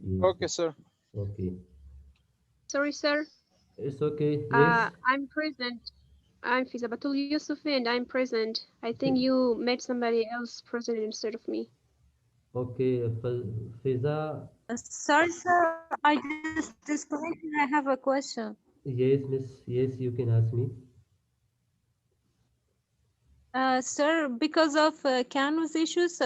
Yes, Okay, sir. okay. Sorry, sir. It's okay. Yes. I'm present. I'm Fizabatul Yusufi and I'm present. I think you made somebody else present instead of me. Okay, Fiza. Sorry, sir, I just disconnected. I have a question. Yes, miss. Yes, you can ask me. Sir, because of Canvas issues,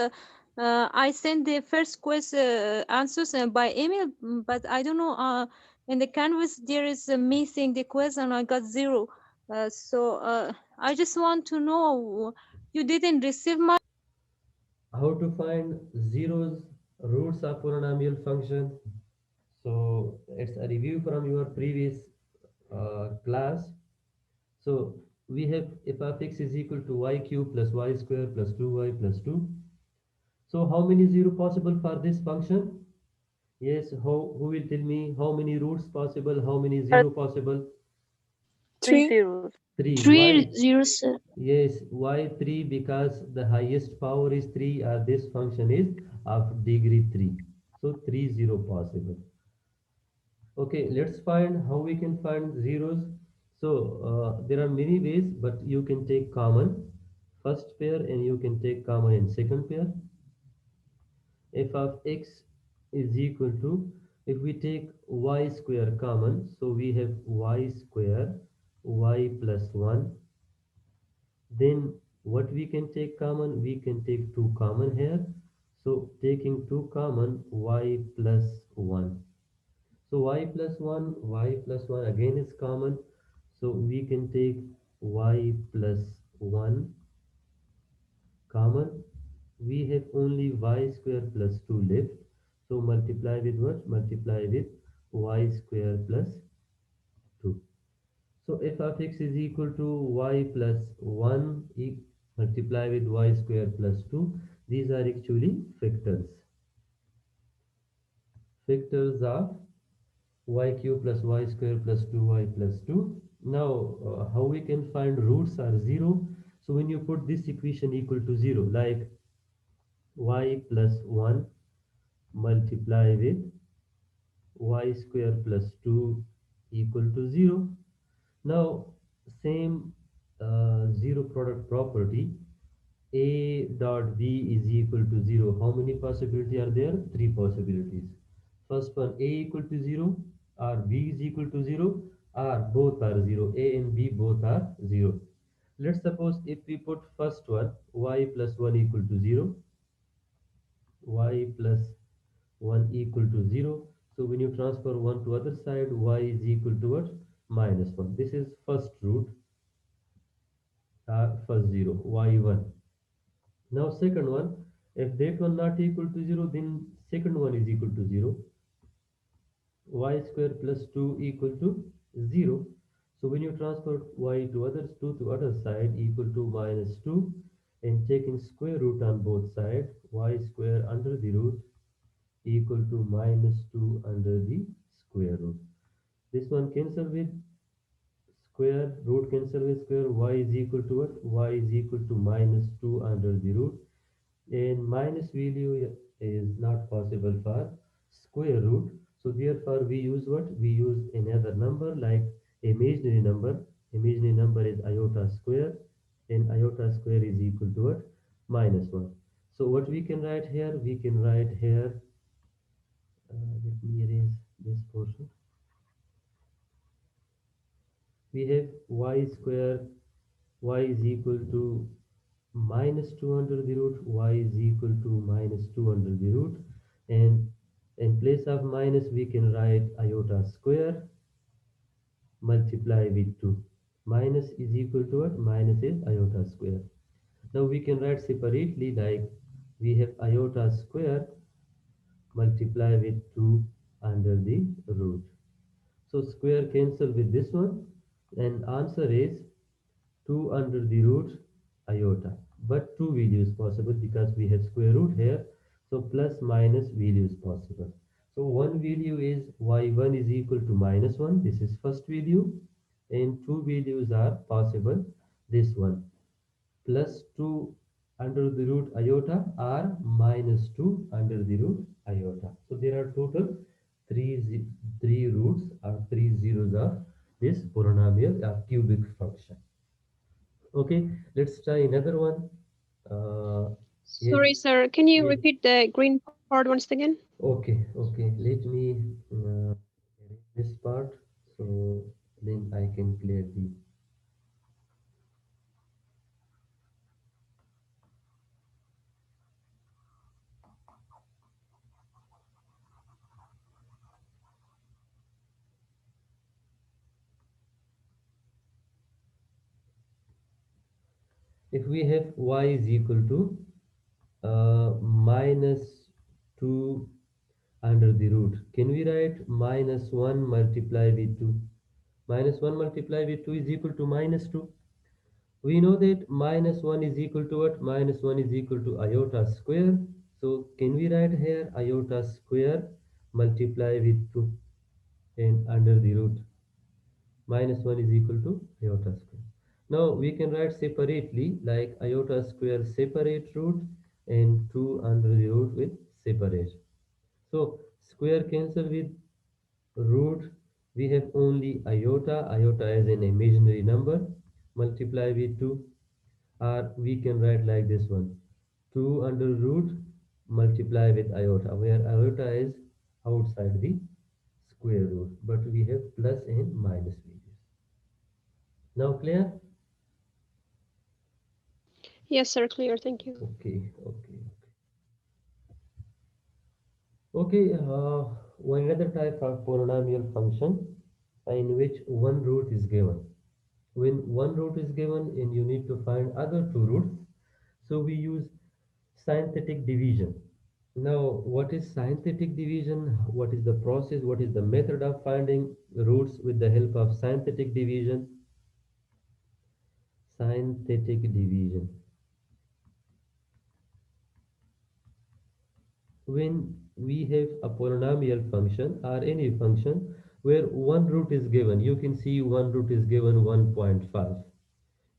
I sent the first quiz answers by email, but I don't know. In the Canvas, there is a missing the quiz, and I got zero. I just want to know you didn't receive my. How to find zeros, roots of polynomial function. So it's a review from your previous class. So we have f of x is equal to y cube plus y square plus 2y plus 2. So how many zero possible for this function? Yes, who will tell me how many roots possible, how many zero possible? Three Three. zeros. 3. Three Why? zeros, sir. Yes, why 3? Because the highest power is 3 or this function is of degree 3. So 3 0 possible. Okay, let's find how we can find zeros. So there are many ways, but you can take common first pair and you can take common in second pair. F of x is equal to, if we take y square common, so we have y square y plus 1. Then what we can take common? We can take 2 common here. So taking 2 common, y plus 1. So y plus 1 again is common. So we can take y plus 1 common. We have only y square plus 2 left. So multiply with what? Multiply with y square plus 2. So f of x is equal to y plus 1 multiply with y square plus 2. These are actually factors. Factors of y cube plus y square plus 2y plus 2. Now, how we can find roots are 0. So when you put this equation equal to 0, like y plus 1 multiply with y square plus 2 equal to 0. Now, same zero product property, a dot b is equal to 0. How many possibilities are there? Three possibilities. First one, a equal to 0, or b is equal to 0, or both are 0. A and b both are 0. Let's suppose if we put first one, y plus 1 equal to 0, y plus 1 equal to 0. So when you transfer 1 to other side, y is equal to what? Minus 1. This is first root, first 0, y1. Now second one, if that one not equal to 0, then second one is equal to 0. Y square plus 2 equal to 0. So when you transfer y to other 2 to other side equal to minus 2, and taking square root on both sides, y square under the root equal to minus 2 under the square root. This one cancel with square, root cancel with square, y is equal to what? Y is equal to minus 2 under the root, and minus value is not possible for square root. So therefore we use what? We use another number like imaginary number. Imaginary number is iota square, and iota square is equal to what? Minus 1. So what we can write here? We can write here, let me erase this portion. We have y square, y is equal to minus 2 under the root, y is equal to minus 2 under the root, and in place of minus we can write iota square multiply with 2. Minus is equal to what? Minus is iota square. Now we can write separately like we have iota square multiply with 2 under the root. So square cancel with this one, and answer is 2 under the root iota. But two values possible because we have square root here. So plus minus values possible. So one value is y1 is equal to minus 1. This is first value. And two values are possible. This one plus 2 under the root iota or minus 2 under the root iota. So there are total three three roots or three zeros of this polynomial or cubic function. Okay, let's try another one. Uh, yes. Sorry, sir. Can you Yes. repeat the green part once again? Okay. Okay. Let me erase this part so then I can clear the. If we have y is equal to minus 2 under the root, can we write minus 1 multiply with 2? Minus 1 multiply with 2 is equal to minus 2. We know that minus 1 is equal to what? Minus 1 is equal to iota square. So can we write here iota square multiply with 2 and under the root? Minus 1 is equal to iota square. Now we can write separately like iota square separate root and 2 under the root with separate. So square cancel with root, we have only iota, iota as an imaginary number, multiply with 2, or we can write like this one, 2 under root multiply with iota, where iota is outside the square root, but we have plus and minus values. Now clear? Yes, sir. Clear. Thank you. Okay, okay. Okay, one another type of polynomial function in which one root is given. When one root is given and you need to find other two roots, so we use synthetic division. Now, what is synthetic division? What is the process? What is the method of finding roots with the help of synthetic division? Synthetic division. When we have a polynomial function or any function where one root is given, you can see one root is given 1.5,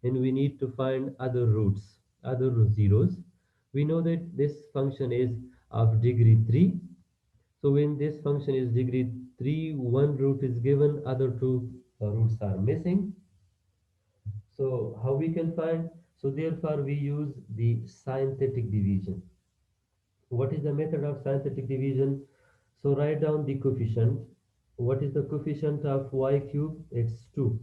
and we need to find other roots, other zeros. We know that this function is of degree 3. So when this function is degree 3, one root is given, other two roots are missing. So how we can find? So therefore we use the synthetic division. What is the method of synthetic division? So write down the coefficient. What is the coefficient of y cube? It's 2.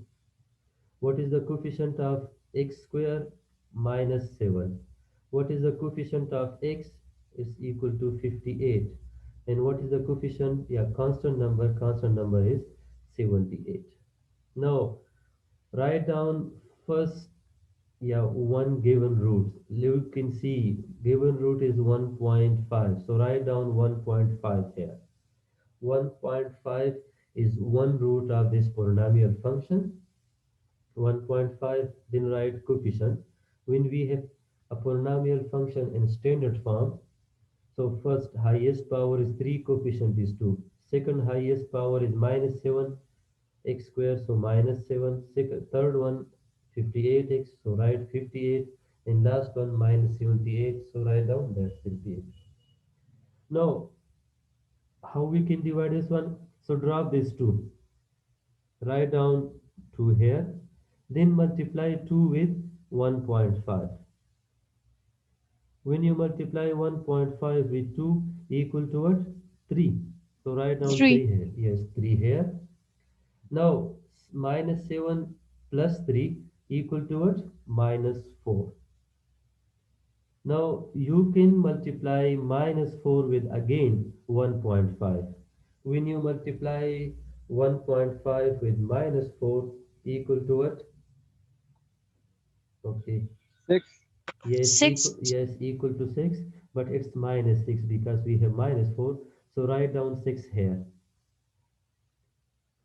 What is the coefficient of x square? Minus 7. What is the coefficient of x? Is equal to 58. And what is the coefficient? Yeah, constant number is 78. Now write down first, yeah, one given root. You can see given root is 1.5. So write down 1.5 here. 1.5 is one root of this polynomial function. 1.5, then write coefficient. When we have a polynomial function in standard form, so first highest power is 3, coefficient is 2. Second highest power is minus 7 x square, so minus 7. Second, third one 58x, so write 58. And last one minus 78, so write down that 78. Now, how we can divide this one? So drop this 2. Write down 2 here. Then multiply 2 with 1.5. When you multiply 1.5 with 2 equal to what? 3. So write down 3 3. here. Yes, 3 here. Now minus 7 plus 3 equal to what? Minus 4. Now you can multiply minus 4 with again 1.5. When you multiply 1.5 with minus 4 equal to what? Okay. 6. Yes, 6. equal to 6, but it's minus 6 because we have minus 4. So write down 6 here,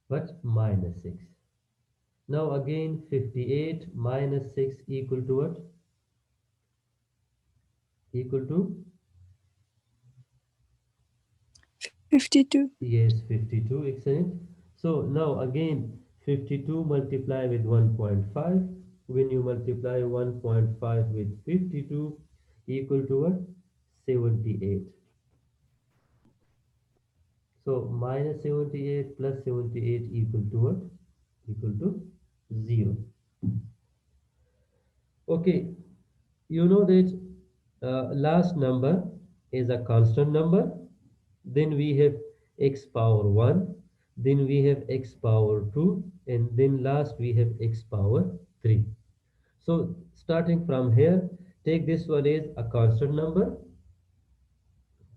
but minus 6. Now again 58 minus 6 equal to what? Equal to, 52. yes, 52, excellent. So now again 52 multiply with 1.5. When you multiply 1.5 with 52 equal to what? 78. So minus 78 plus 78 equal to what? Equal to 0. Okay, you know that last number is a constant number. Then we have x power 1. Then we have x power 2. And then last we have x power 3. So starting from here, take this one as a constant number,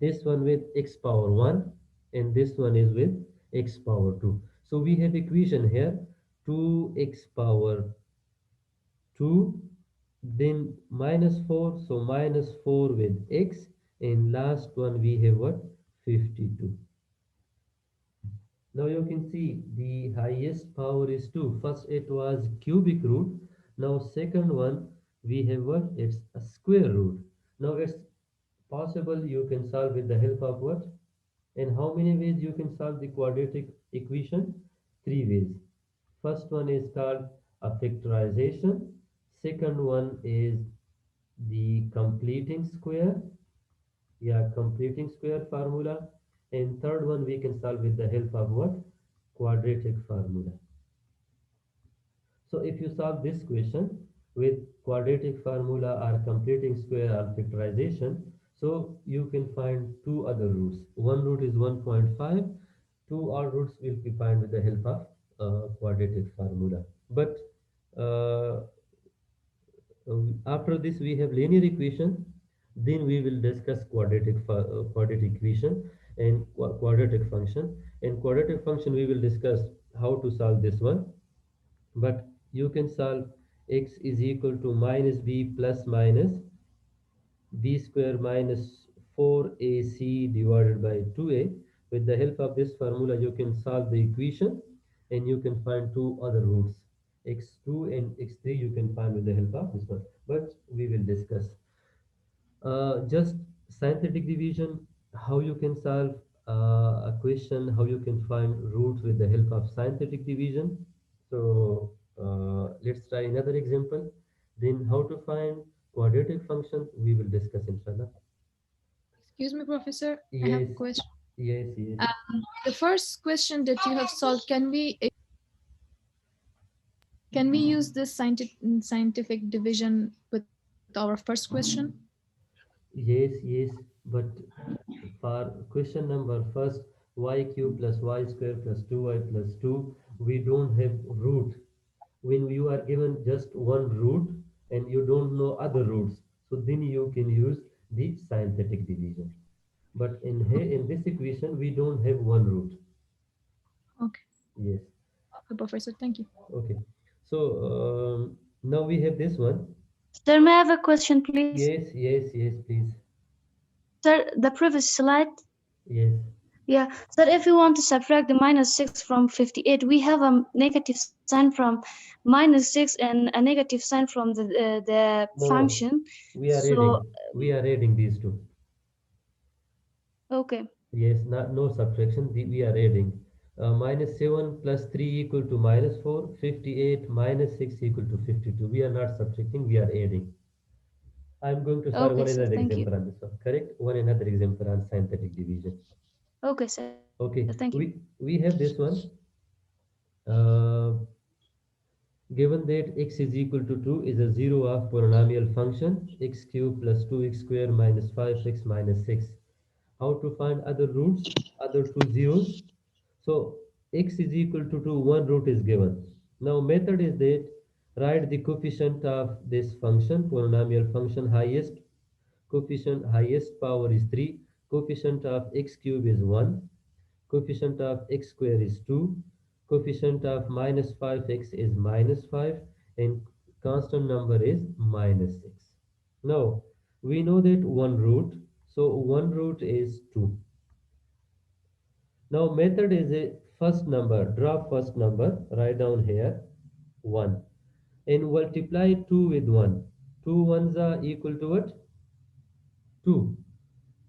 this one with x power 1, and this one is with x power 2. So we have equation here 2x power 2, then minus 4, so minus 4 with x, and last one we have what? 52. Now you can see the highest power is 2. First it was cubic root. Now second one we have what? It's a square root. Now it's possible you can solve with the help of what? In how many ways you can solve the quadratic equation? Three ways. First one is called a factorization. Second one is the completing square. Yeah, completing square formula. And third one we can solve with the help of what? Quadratic formula. So if you solve this question with quadratic formula or completing square or factorization, so you can find two other roots. One root is 1.5. Two odd roots will be found with the help of quadratic formula. But uh, after this we have linear equation. Then we will discuss quadratic equation and quadratic function. In quadratic function we will discuss how to solve this one. But you can solve x is equal to minus b plus minus b square minus 4ac divided by 2a. With the help of this formula you can solve the equation and you can find two other roots, x2 and x3 you can find with the help of this one, but we will discuss just synthetic division, how you can solve a question, how you can find roots with the help of synthetic division. So let's try another example. Then how to find quadratic function we will discuss inshallah. Excuse me, Professor. I have Yes, a question. yes, yes. The first question that you have solved, can we use this scientific division with our first question? Yes, yes, but for question number first, y cube plus y square plus 2y plus 2, we don't have root. When you are given just one root and you don't know other roots, so then you can use the synthetic division. But in here in this equation we don't have one root. Okay, Yes. Professor, thank you. Okay, so now we have this one. Sir, may I have a question, please? Yes, yes, yes, please. Sir, the previous slide. Yes, Yeah, sir, if we want to subtract the minus 6 from 58, we have a negative sign from minus 6 and a negative sign from the no, no, function. we are So, adding, we are adding these two. okay. Yes, not no subtraction. We are adding. Minus 7 plus 3 equal to minus 4. 58 minus 6 equal to 52. We are not subtracting, we are adding. I'm going to solve Okay, one sir, another thank you. example on this one. Correct? One another example on synthetic division. Okay, sir, thank you. Okay, we have this one. Uh, Given that x is equal to 2 is a zero of polynomial function x cube plus 2x square minus 5x minus 6. How to find other roots, other two zeros? So x is equal to 2, one root is given. Now method is that write the coefficient of this function, polynomial function, highest coefficient, highest power is 3, coefficient of x cube is 1, coefficient of x square is 2, coefficient of minus 5x is minus 5, and constant number is minus 6. Now we know that one root, so one root is 2. Now method is a first number, draw first number, write down here 1 and multiply 2 with 1. 2 ones are equal to what? 2.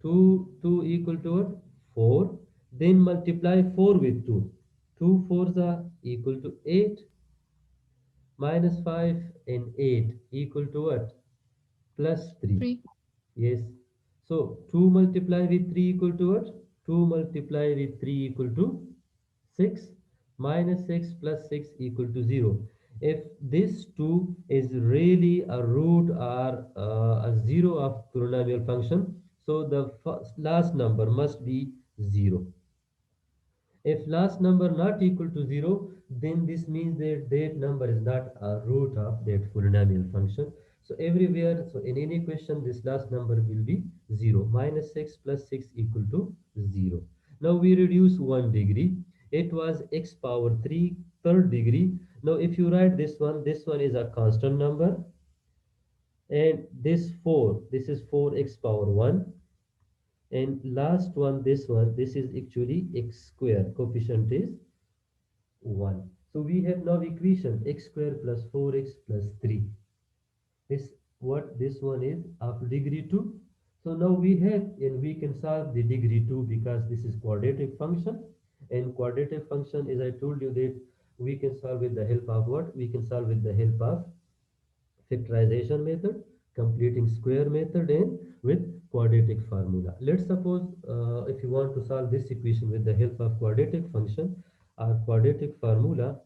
2 equal to what? 4. Then multiply 4 with 2. 2 fours are equal to 8. Minus 5 and 8 equal to what? Plus 3. 3. Yes. So 2 multiply with 3 equal to what? 2 multiplied with 3 equal to 6, minus 6 plus 6 equal to 0. If this 2 is really a root or a 0 of polynomial function, so the first, last number must be 0. If last number not equal to 0, then this means that that number is not a root of that polynomial function. So everywhere, so in any question, this last number will be 0. Minus 6 plus 6 equal to 0. Now we reduce 1 degree. It was x power 3 third degree. Now if you write this one is a constant number. And this 4, this is 4x power 1. And last one, this is actually x square. Coefficient is 1. So we have now equation x square plus 4x plus 3. This what this one is of degree 2. So now we have and we can solve the degree 2 because this is quadratic function. And quadratic function, as I told you, that we can solve with the help of what? We can solve with the help of factorization method, completing square method, and with quadratic formula. Let's suppose if you want to solve this equation with the help of quadratic function or quadratic formula,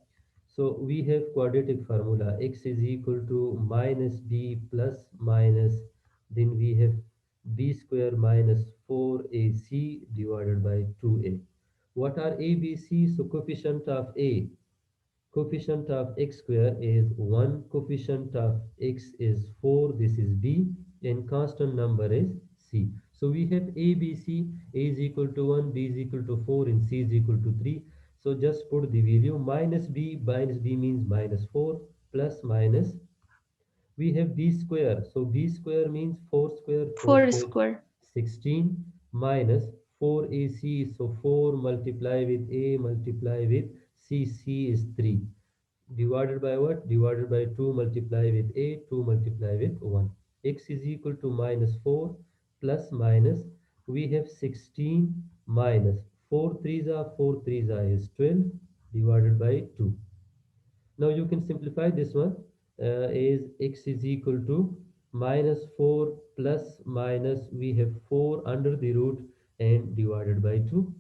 so we have quadratic formula x is equal to minus b plus minus, then we have b square minus 4ac divided by 2a. What are a, b, c? So coefficient of a, coefficient of x square is 1, coefficient of x is 4, this is b, and constant number is c. So we have a, b, c. A is equal to 1, b is equal to 4, and c is equal to 3. So just put the value minus b means minus 4, plus minus, we have b square. So b square means 4 square, 4 4 square, square. 16, minus 4ac. So 4 multiply with a multiply with c, c is 3, divided by what? Divided by 2 multiply with 8, 2 multiply with 1. X is equal to minus 4 plus minus, we have 16 minus 4 3s are 4 3s are is 12 divided by 2. Now you can simplify this one, is x is equal to minus 4 plus minus, we have 4 under the root and divided by 2.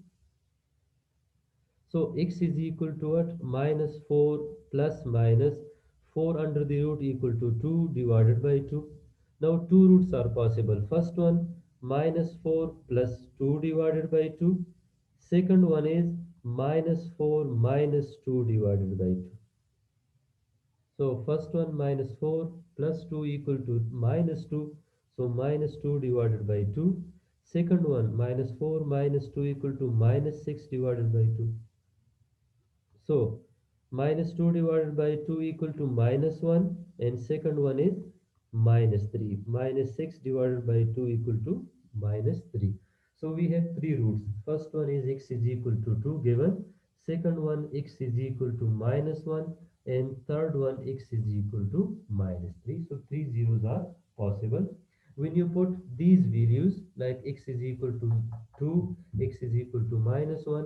So x is equal to what? Minus 4 plus minus 4 under the root equal to 2 divided by 2. Now two roots are possible. First one minus 4 plus 2 divided by 2. Second one is minus 4 minus 2 divided by 2. So first one minus 4 plus 2 equal to minus 2. So minus 2 divided by 2. Second one minus 4 minus 2 equal to minus 6 divided by 2. So minus 2 divided by 2 equal to minus 1, and second one is minus 3. Minus 6 divided by 2 equal to minus 3. So we have three roots. First one is x is equal to 2 given. Second one x is equal to minus 1, and third one x is equal to minus 3. So three zeros are possible. When you put these values like x is equal to 2, x is equal to minus 1,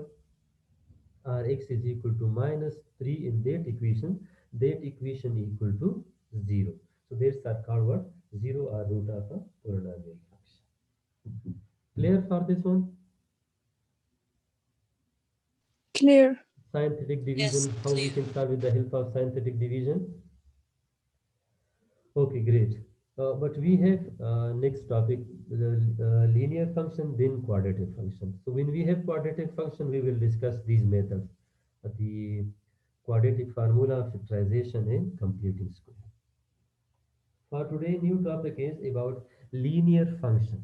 or x is equal to minus 3 in that equation equal to 0. So that's are called what? 0 or root of a polynomial function. Clear for this one? Clear. Scientific division, how we can solve with the help of scientific division? Okay, great. But we have next topic, the linear function, then quadratic function. So when we have quadratic function, we will discuss these methods. The quadratic formula, factorization, and completing square. For today, new topic is about linear function.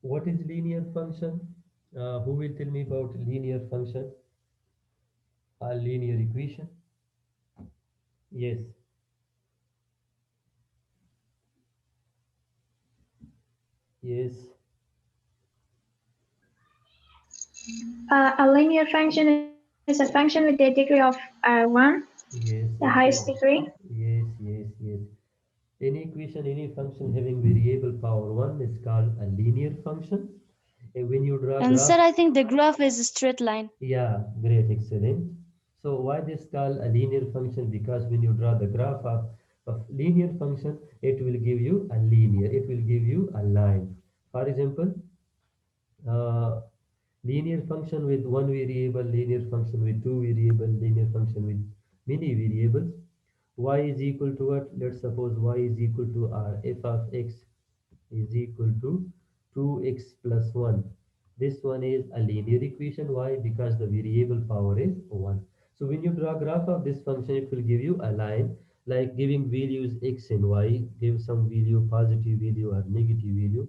What is linear function? Who will tell me about linear function? A linear equation? Yes. Yes. A linear function is a function with a degree of 1, Yes. the highest degree. Yes. Yes. Yes. Any equation, any function having variable power 1 is called a linear function. And when you draw And graph, sir, I think the graph is a straight line. yeah, great, excellent. So why this called a linear function? Because when you draw the graph of linear function, it will give you a linear, it will give you a line. For example, uh, Linear function with one variable, linear function with two variable, linear function with many variables. Y is equal to what? Let's suppose y is equal to r. F of x is equal to 2x plus 1. This one is a linear equation. Why? Because the variable power is 1. So when you draw a graph of this function, it will give you a line like giving values x and y, give some value, positive value or negative value.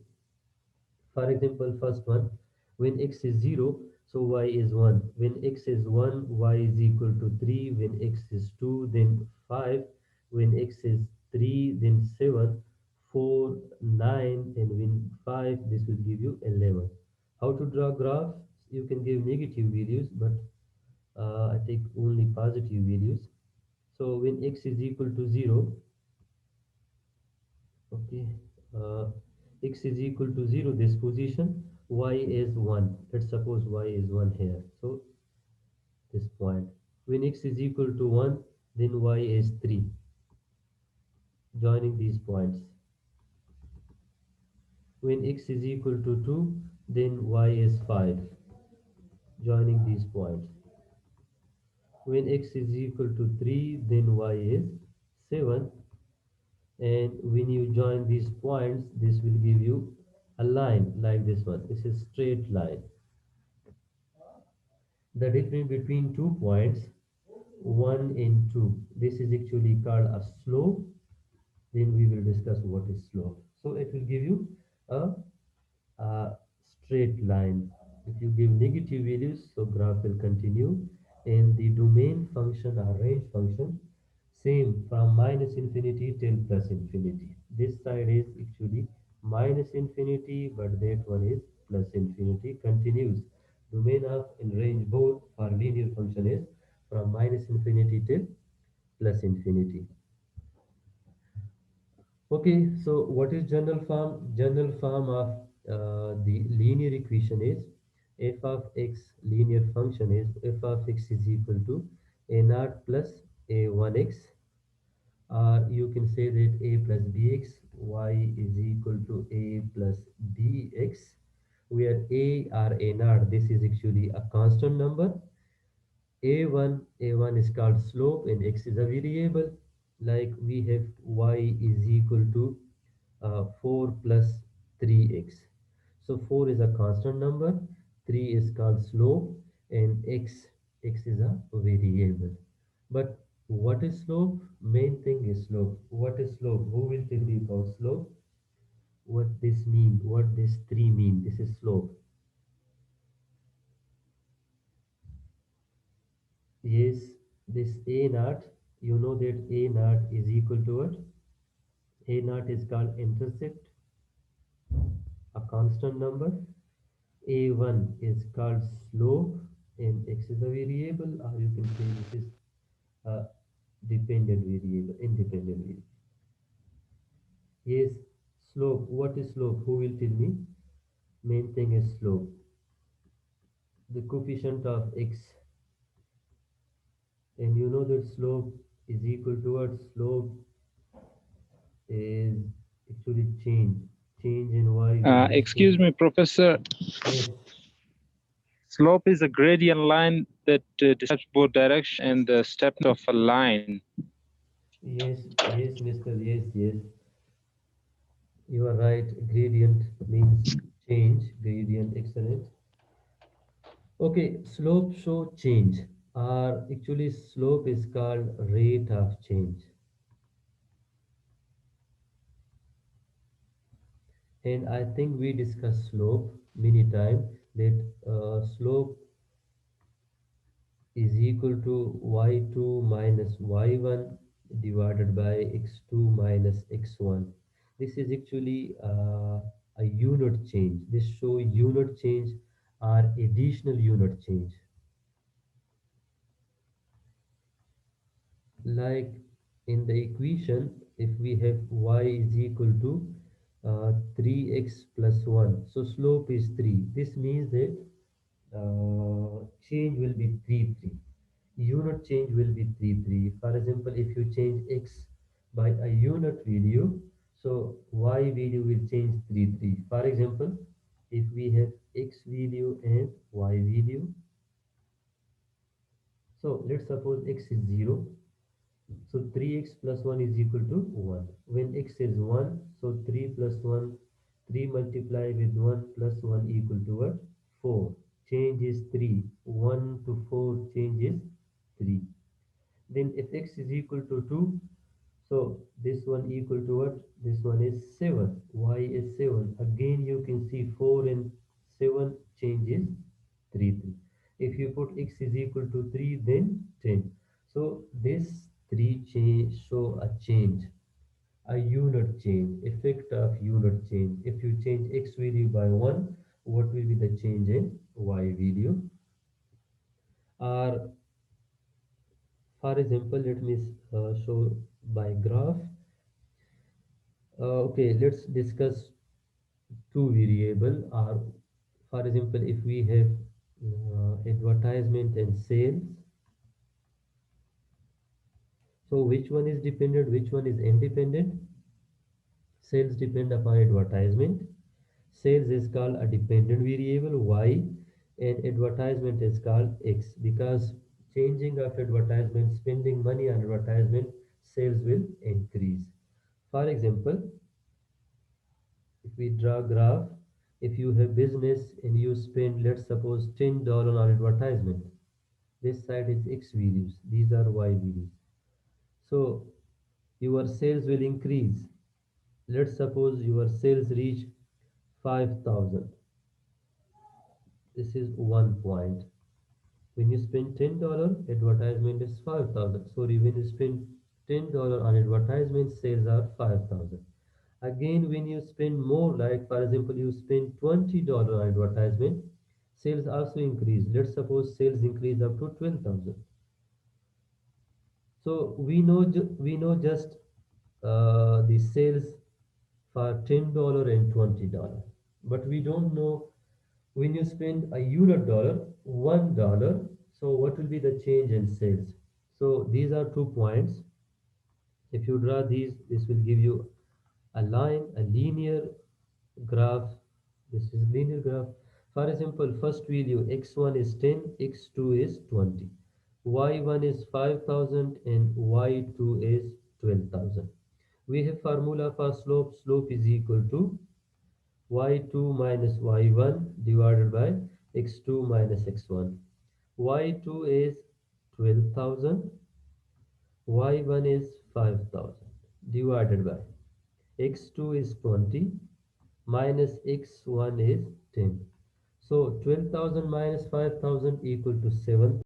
For example, first one, when x is 0, so y is 1. When x is 1, y is equal to 3. When x is 2, then 5. When x is 3, then 7, 4, 9, and when 5, this will give you 11. How to draw graph? You can give negative values, but I take only positive values. So when x is equal to 0, okay, uh, x is equal to 0 this position, y is 1. Let's suppose y is 1 here, so this point. When x is equal to 1, then y is 3, joining these points. When x is equal to 2, then y is 5, joining these points. When x is equal to 3, then y is 7, and when you join these points, this will give you a line like this one. This is straight line. The difference between 2 points, 1 and 2, this is actually called a slope. Then we will discuss what is slope. So it will give you a, a straight line. If you give negative values, so graph will continue, and the domain function or range function same from minus infinity till plus infinity. This side is actually minus infinity, but that one is plus infinity. Continues. Domain of and range both for linear function is from minus infinity till plus infinity. Okay, so what is general form? General form of the linear equation is f of x, linear function is f of x is equal to a naught plus a1x, or you can say that a plus bx, y is equal to a plus bx, where a or a naught, this is actually a constant number. A1 is called slope and x is a variable. Like we have y is equal to 4 plus 3x. So 4 is a constant number, 3 is called slope, and x is a variable. But what is slope? Main thing is slope. What is slope? Who will tell me about slope? What this mean? What this 3 mean? This is slope. Yes, this a naught, you know that a naught is equal to what? A naught is called intercept, a constant number. A1 is called slope, and x is a variable, or you can say this is a dependent variable, independent variable. Yes, slope. What is slope? Who will tell me? Main thing is slope. The coefficient of x, and you know that slope is equal to what? Slope is actually change. Change in y will be Excuse same. me, Professor. Yes, Slope is a gradient line that describes both direction and the steps of a line. yes, yes, Mr. Yes, yes. You are right. Gradient means change. Gradient, excellent. Okay, slope show change. Or actually, slope is called rate of change. And I think we discussed slope many times, that slope is equal to y2 minus y1 divided by x2 minus x1. This is actually a unit change. This show unit change or additional unit change. Like in the equation, if we have y is equal to 3x plus 1, so slope is 3. This means that change will be 3 3. Unit change will be 3 3. For example, if you change x by a unit value, so y value will change 3 3. For example, if we have x value and y value. So let's suppose x is 0. So 3x plus 1 is equal to 1. When x is 1, so 3 plus 1, 3 multiplied with 1 plus 1 equal to what? 4. Change is 3. 1 to 4 change is 3. Then if x is equal to 2, so this one equal to what? This one is 7. Y is 7. Again you can see 4 and 7 changes 3, 3. If you put x is equal to 3, then 10. So this 3 change show a change, a unit change, effect of unit change. If you change x value by 1, what will be the change in y value? Or for example, let me show by graph. Okay, let's discuss two variable. Or for example, if we have advertisement and sales, so which one is dependent, which one is independent? Sales depend upon advertisement. Sales is called a dependent variable y, and advertisement is called x, because changing of advertisement, spending money on advertisement, sales will increase. For example, if we draw graph, if you have business and you spend, let's suppose $10 on advertisement, this side is x values, these are y values, so your sales will increase. Let's suppose your sales reach 5,000. This is 1 point. When you spend $10, advertisement is 5,000. Sorry, when you spend $10 on advertisement, sales are 5,000. Again, when you spend more, like for example, you spend $20 on advertisement, sales also increase. Let's suppose sales increase up to 12,000. So we know just the sales for $10 and $20, but we don't know when you spend a unit dollar, $1. So what will be the change in sales? So these are 2 points. If you draw these, this will give you a line, a linear graph. This is linear graph. For example, first value x1 is 10, x2 is 20, y1 is 5,000 and y2 is 12,000. We have formula for slope. Slope is equal to y2 minus y1 divided by x2 minus x1. y2 is 12,000, y1 is 5,000 divided by x2 is 20 minus x1 is 10. So 12,000 minus 5,000 equal to 7,000.